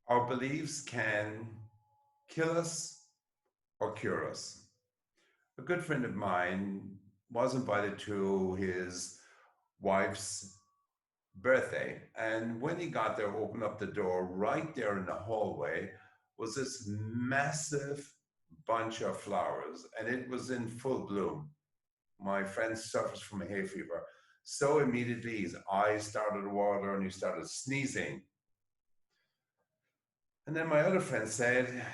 Our beliefs can kill us or cure us. A good friend of mine was invited to his wife's birthday. And when he got there, opened up the door, right there in the hallway was this massive bunch of flowers, and it was in full bloom. My friend suffers from hay fever. So immediately his eyes started to water and he started sneezing. And then my other friend said,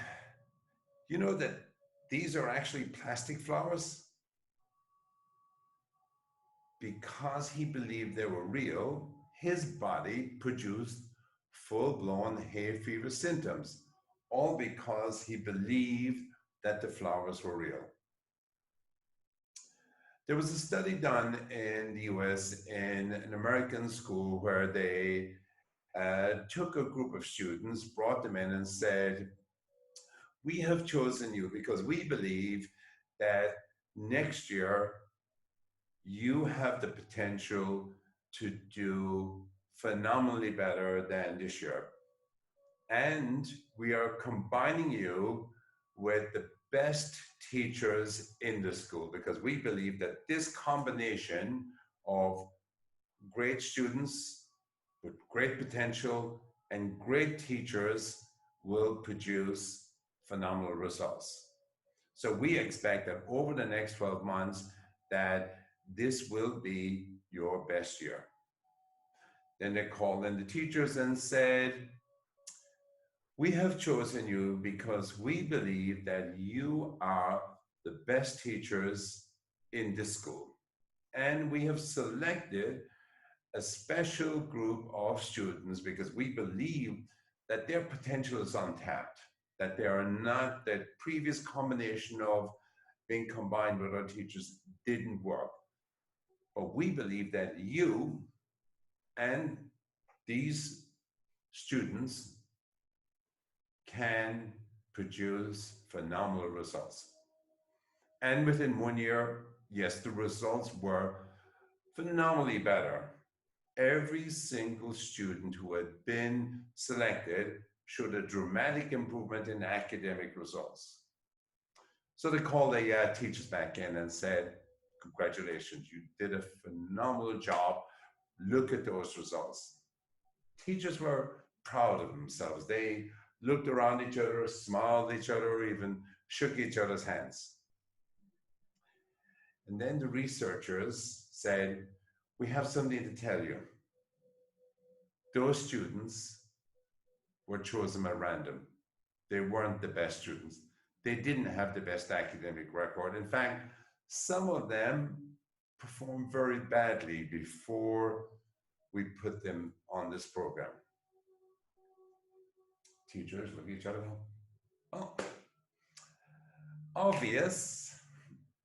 "You know that these are actually plastic flowers?" Because he believed they were real, his body produced full blown hay fever symptoms, all because he believed that the flowers were real. There was a study done in the US in an American school where they took a group of students, brought them in, and said, "We have chosen you because we believe that next year you have the potential to do phenomenally better than this year. And we are combining you with the best teachers in the school because we believe that this combination of great students with great potential and great teachers will produce phenomenal results. So we expect that over the next 12 months that this will be your best year." Then they called in the teachers and said, "We have chosen you because we believe that you are the best teachers in this school. And we have selected a special group of students because we believe that their potential is untapped, that they are not, that previous combination of being combined with our teachers didn't work. But we believe that you and these students can produce phenomenal results." And within 1 year, yes, the results were phenomenally better. Every single student who had been selected showed a dramatic improvement in academic results. So they called the teachers back in and said, "Congratulations, you did a phenomenal job. Look at those results." Teachers were proud of themselves. They looked around each other, smiled at each other, even shook each other's hands. And then the researchers said, "We have something to tell you. Those students were chosen at random. They weren't the best students. They didn't have the best academic record. In fact, some of them performed very badly before we put them on this program." Teachers look at each other. Oh, obvious.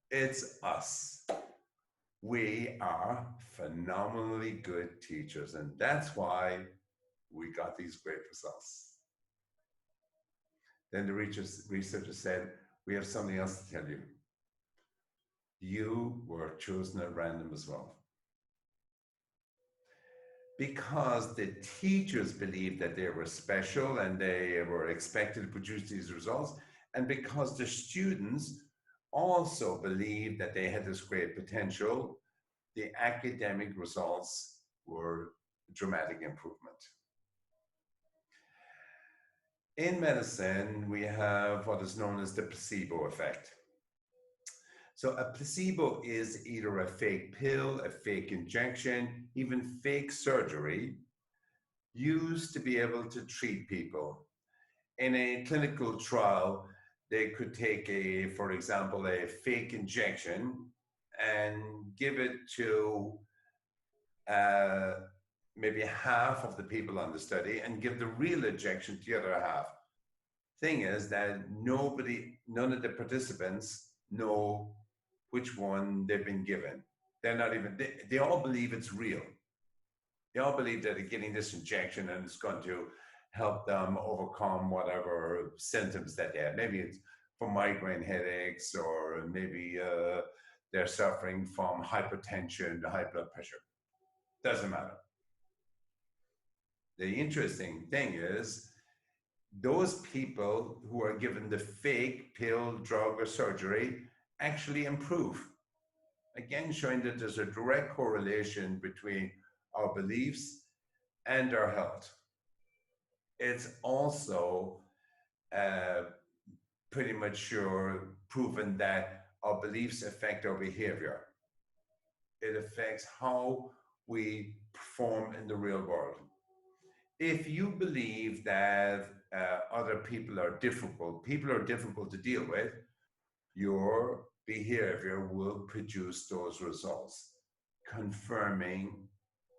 It's us. We are phenomenally good teachers, and that's why we got these great results. Then the researchers said, "We have something else to tell you. You were chosen at random as well." Because the teachers believed that they were special and they were expected to produce these results, and because the students also believed that they had this great potential, the academic results were dramatic improvement. In medicine, we have what is known as the placebo effect. So a placebo is either a fake pill, a fake injection, even fake surgery used to be able to treat people. In a clinical trial, they could take for example, a fake injection and give it to uh, maybe half of the people on the study and give the real injection to the other half. Thing is that none of the participants know which one they've been given. They're not even, they all believe it's real. They all believe that they're getting this injection and it's going to help them overcome whatever symptoms that they have. Maybe it's from migraine headaches, or maybe they're suffering from hypertension, high blood pressure. Doesn't matter. The interesting thing is those people who are given the fake pill, drug, or surgery actually improve. Again, showing that there's a direct correlation between our beliefs and our health. It's also uh, pretty much sure proven that our beliefs affect our behavior. It affects how we perform in the real world. If you believe that other people are difficult to deal with, your behavior will produce those results, confirming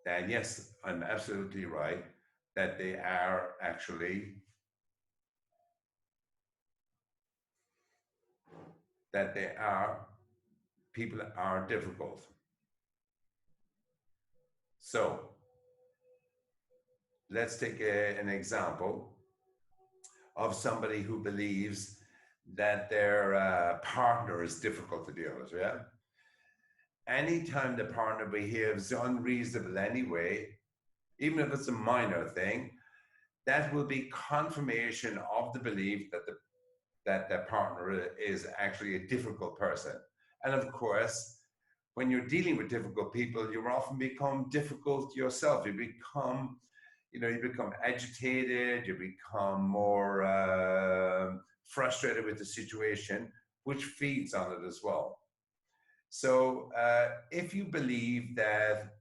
that yes, I'm absolutely right, that they are actually, that they are, people are difficult. So let's take an example of somebody who believes that their partner is difficult to deal with. Yeah. Anytime the partner behaves unreasonable anyway, even if it's a minor thing, that will be confirmation of the belief that the partner is actually a difficult person. And of course, when you're dealing with difficult people, you often become difficult yourself. You become agitated, you become more frustrated with the situation, which feeds on it as well. So if you believe that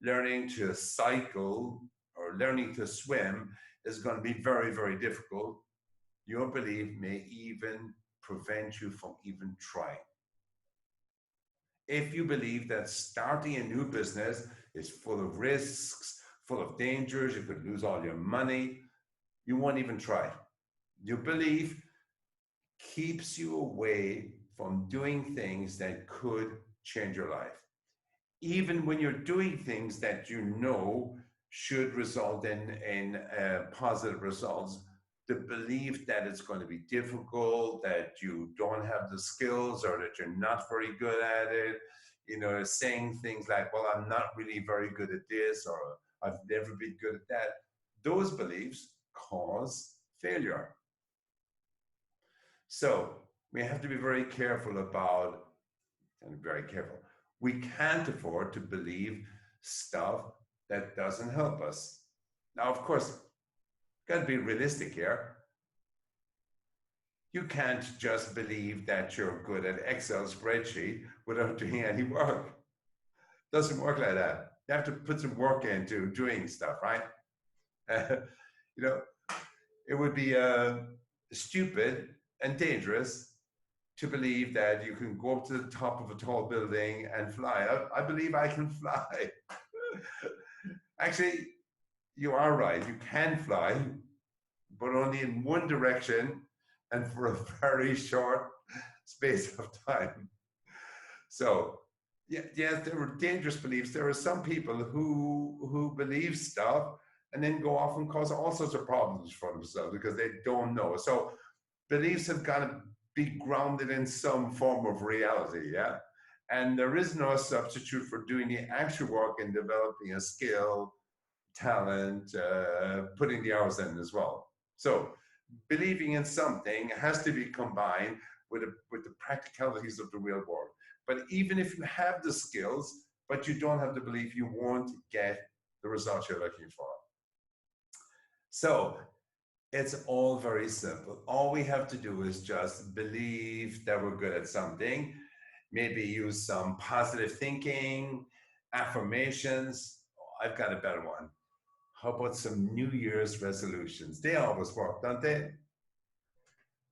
learning to cycle or learning to swim is going to be very, very difficult, your belief may even prevent you from even trying. If you believe that starting a new business is full of risks, full of dangers, you could lose all your money, you won't even try. Your belief keeps you away from doing things that could change your life. Even when you're doing things that you know should result in positive results, the belief that it's going to be difficult, that you don't have the skills or that you're not very good at it, saying things like, well, I'm not really very good at this or I've never been good at that, those beliefs cause failure. So we have to be very careful about, and very careful. We can't afford to believe stuff that doesn't help us. Now, of course, got to be realistic here. You can't just believe that you're good at Excel spreadsheet without doing any work. Doesn't work like that. You have to put some work into doing stuff, right? You know, it would be stupid and dangerous to believe that you can go up to the top of a tall building and fly. I believe I can fly. Actually, you are right. You can fly, but only in one direction and for a very short space of time. So, yeah, yes, there were dangerous beliefs. There are some people who believe stuff and then go off and cause all sorts of problems for themselves because they don't know. So, beliefs have got to be grounded in some form of reality. Yeah. And there is no substitute for doing the actual work in developing a skill, talent, putting the hours in as well. So believing in something has to be combined with the practicalities of the real world. But even if you have the skills, but you don't have the belief, you won't get the results you're looking for. So it's all very simple. All we have to do is just believe that we're good at something, maybe use some positive thinking, affirmations. Oh, I've got a better one. How about some New Year's resolutions? They always work, don't they?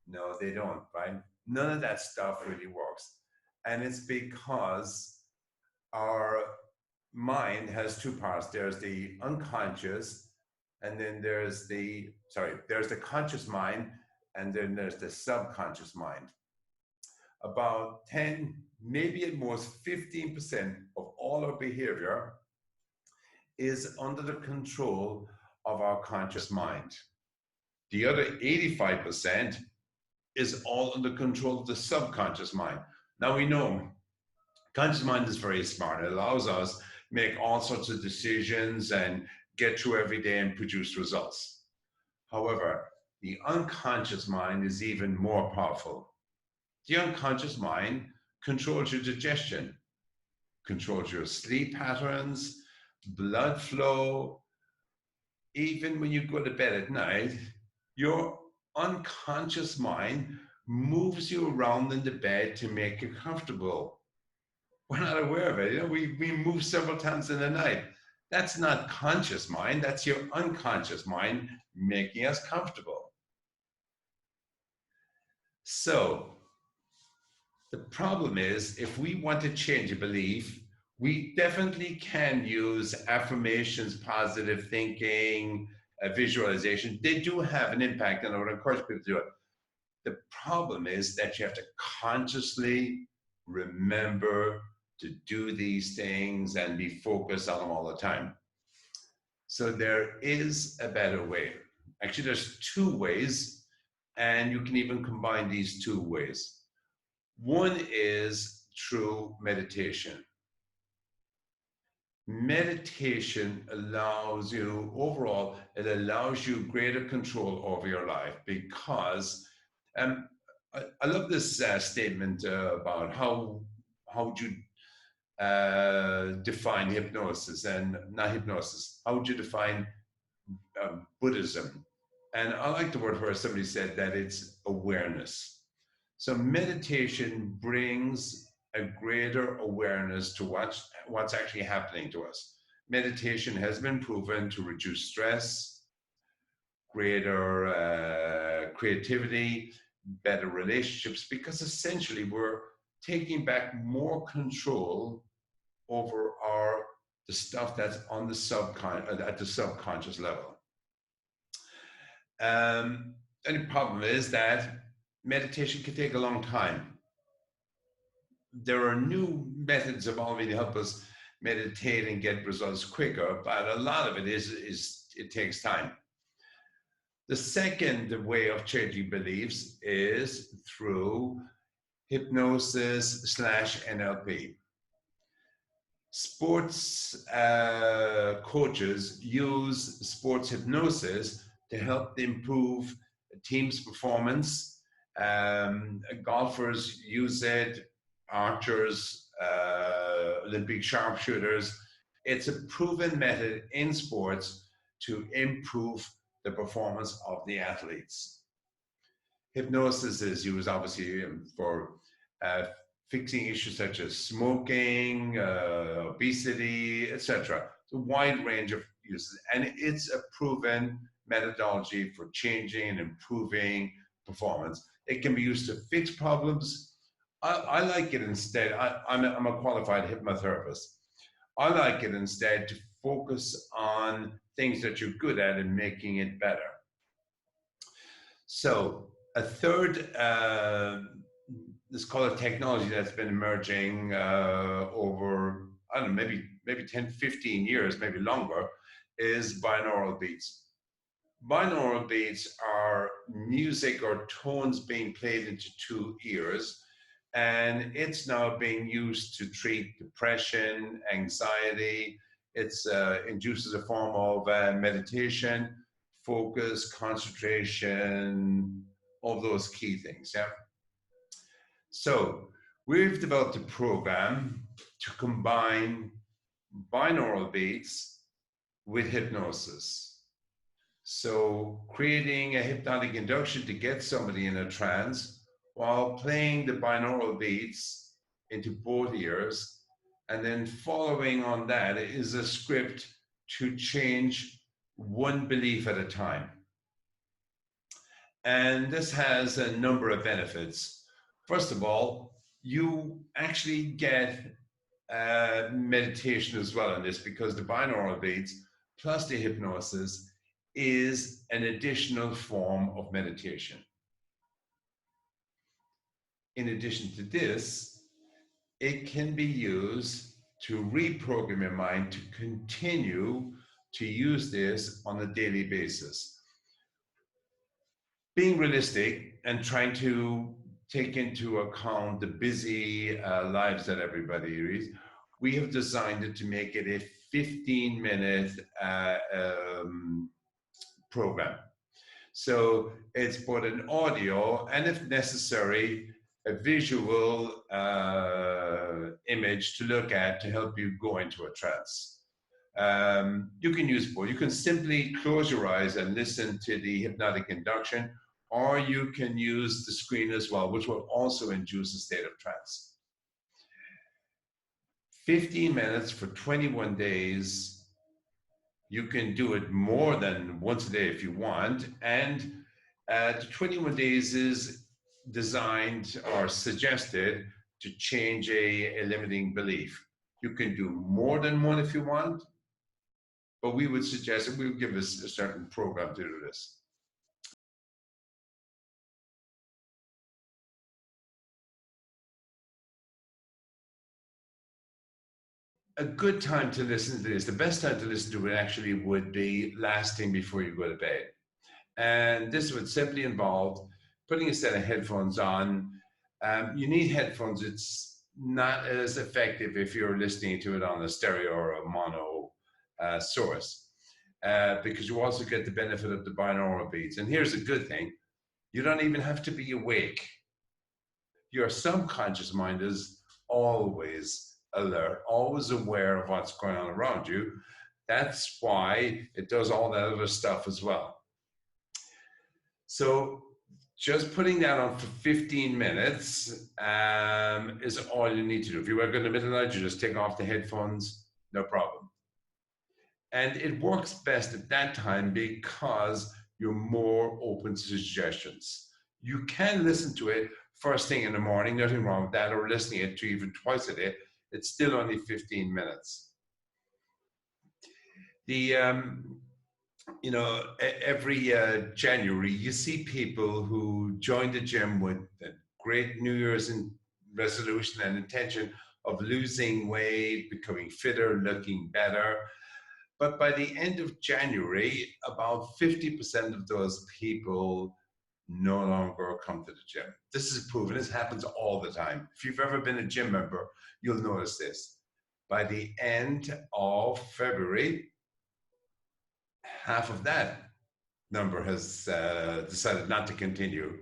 No, they don't, right? None of that stuff really works. And it's because our mind has two parts. There's the unconscious, and then there's the conscious mind, and then there's the subconscious mind. About 10, maybe at most 15% of all our behavior is under the control of our conscious mind. The other 85% is all under control of the subconscious mind. Now we know conscious mind is very smart. It allows us make all sorts of decisions and get through every day and produce results. However, the unconscious mind is even more powerful. The unconscious mind controls your digestion, controls your sleep patterns, blood flow. Even when you go to bed at night, your unconscious mind moves you around in the bed to make you comfortable. We're not aware of it. We move several times in the night. That's not conscious mind, that's your unconscious mind making us comfortable. So the problem is, if we want to change a belief, we definitely can use affirmations, positive thinking, visualization. They do have an impact, and I would encourage people to do it. The problem is that you have to consciously remember to do these things and be focused on them all the time. So there is a better way. Actually, there's two ways, and you can even combine these two ways. One is through meditation. Meditation allows you, overall, it allows you greater control over your life because I love this statement about how would you define hypnosis and not hypnosis. How would you define Buddhism? And I like the word where somebody said that it's awareness. So meditation brings a greater awareness to what's actually happening to us. Meditation has been proven to reduce stress, greater creativity, better relationships, because essentially we're taking back more control over the stuff that's on the at the subconscious level. And the problem is that meditation can take a long time. There are new methods evolving to help us meditate and get results quicker, but a lot of it is it takes time. The second way of changing beliefs is through hypnosis / NLP. Sports coaches use sports hypnosis to help improve a team's performance. Golfers use it, archers, Olympic sharpshooters. It's a proven method in sports to improve the performance of the athletes. Hypnosis is used obviously for fixing issues such as smoking, obesity, etc. It's a wide range of uses, and it's a proven methodology for changing and improving performance. It can be used to fix problems. I like it instead. I'm a qualified hypnotherapist. I like it instead to focus on things that you're good at and making it better. So a third, let's call it technology that's been emerging over, I don't know, maybe 10, 15 years, maybe longer, is binaural beats. Binaural beats are music or tones being played into two ears, and it's now being used to treat depression, anxiety. It induces a form of meditation, focus, concentration, all those key things. Yeah. So we've developed a program to combine binaural beats with hypnosis. So creating a hypnotic induction to get somebody in a trance while playing the binaural beats into both ears, and then following on that is a script to change one belief at a time. And this has a number of benefits. First of all, you actually get meditation as well in this, because the binaural beats plus the hypnosis is an additional form of meditation. In addition to this, it can be used to reprogram your mind to continue to use this on a daily basis. Being realistic and trying to take into account the busy lives that everybody leads, we have designed it to make it a 15-minute program. So it's both an audio and, if necessary, a visual image to look at to help you go into a trance. You can use both. You can simply close your eyes and listen to the hypnotic induction, or you can use the screen as well, which will also induce a state of trance. 15 minutes for 21 days. You can do it more than once a day if you want. And the 21 days is designed or suggested to change a limiting belief. You can do more than one if you want, but we would suggest that we would give us a certain program to do this. A good time to listen to this, the best time to listen to it actually would be last thing before you go to bed. And this would simply involve putting a set of headphones on. You need headphones. It's not as effective if you're listening to it on a stereo or a mono source, because you also get the benefit of the binaural beats. And here's a good thing. You don't even have to be awake. Your subconscious mind is always alert, always aware of what's going on around you. That's why it does all that other stuff as well. So just putting that on for 15 minutes is all you need to do. If you work in the middle of the night, you just take off the headphones, no problem. And it works best at that time because you're more open to suggestions. You can listen to it first thing in the morning, nothing wrong with that, or listening it to even twice a day. It's still only 15 minutes. Every January, you see people who join the gym with a great New Year's resolution and intention of losing weight, becoming fitter, looking better. But by the end of January, about 50% of those people no longer come to the gym. This is proven. This happens all the time. If you've ever been a gym member, you'll notice this. By the end of February, half of that number has decided not to continue.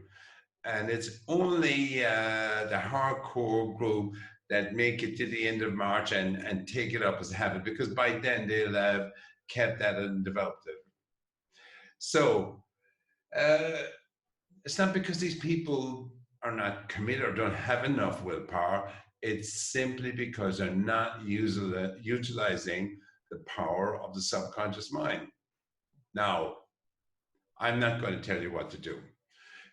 And it's only the hardcore group that make it to the end of March and take it up as a habit, because by then they'll have kept that and developed it. So it's not because these people are not committed or don't have enough willpower. It's simply because they're not utilizing the power of the subconscious mind. Now, I'm not going to tell you what to do.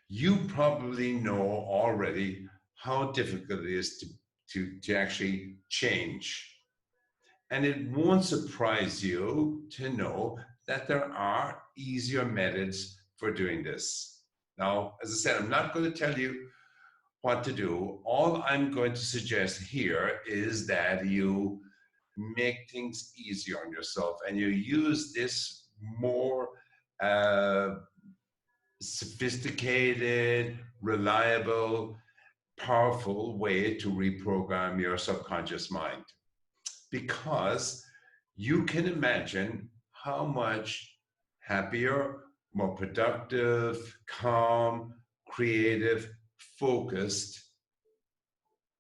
You probably know already how difficult it is to actually change. And it won't surprise you to know that there are easier methods for doing this. Now, as I said, I'm not going to tell you what to do. All I'm going to suggest here is that you make things easier on yourself and you use this more sophisticated, reliable, powerful way to reprogram your subconscious mind. Because you can imagine how much happier, more productive, calm, creative, focused,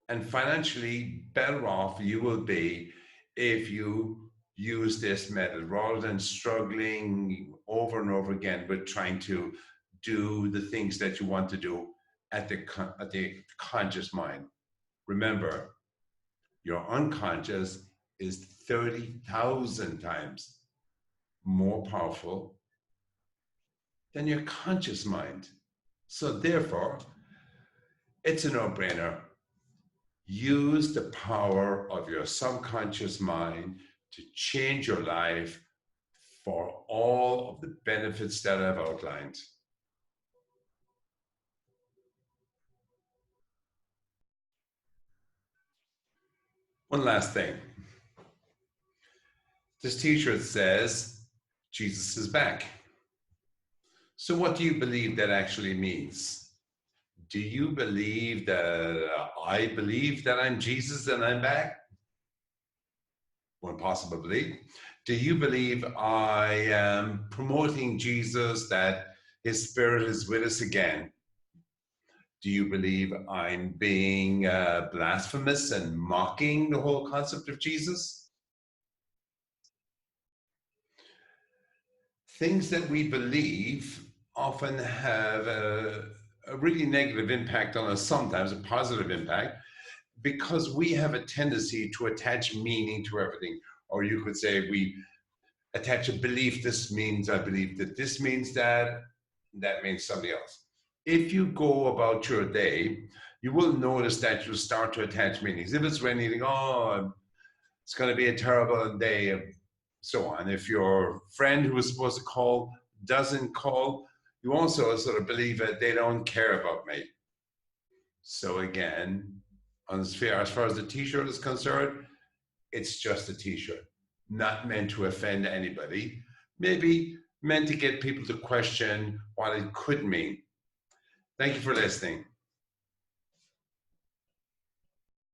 and financially better off you will be if you use this method rather than struggling over and over again with trying to do the things that you want to do at the conscious mind. Remember, your unconscious is 30,000 times more powerful than your conscious mind. So therefore, it's a no-brainer. Use the power of your subconscious mind to change your life for all of the benefits that I've outlined. One last thing. This t-shirt says, Jesus is back. So what do you believe that actually means? Do you believe that I believe that I'm Jesus and I'm back? One possible belief. Do you believe I am promoting Jesus, that His Spirit is with us again. Do you believe I'm being blasphemous and mocking the whole concept of Jesus? Things that we believe often have a really negative impact on us, sometimes a positive impact, because we have a tendency to attach meaning to everything. Or you could say we attach a belief. This means I believe that this means that, that means something else. If you go about your day, you will notice that you start to attach meanings. If it's raining, you think, oh, it's going to be a terrible day, and so on. If your friend who was supposed to call doesn't call, you also sort of believe that they don't care about me. So again, as far as the t-shirt is concerned, it's just a t-shirt, not meant to offend anybody, maybe meant to get people to question what it could mean. Thank you for listening.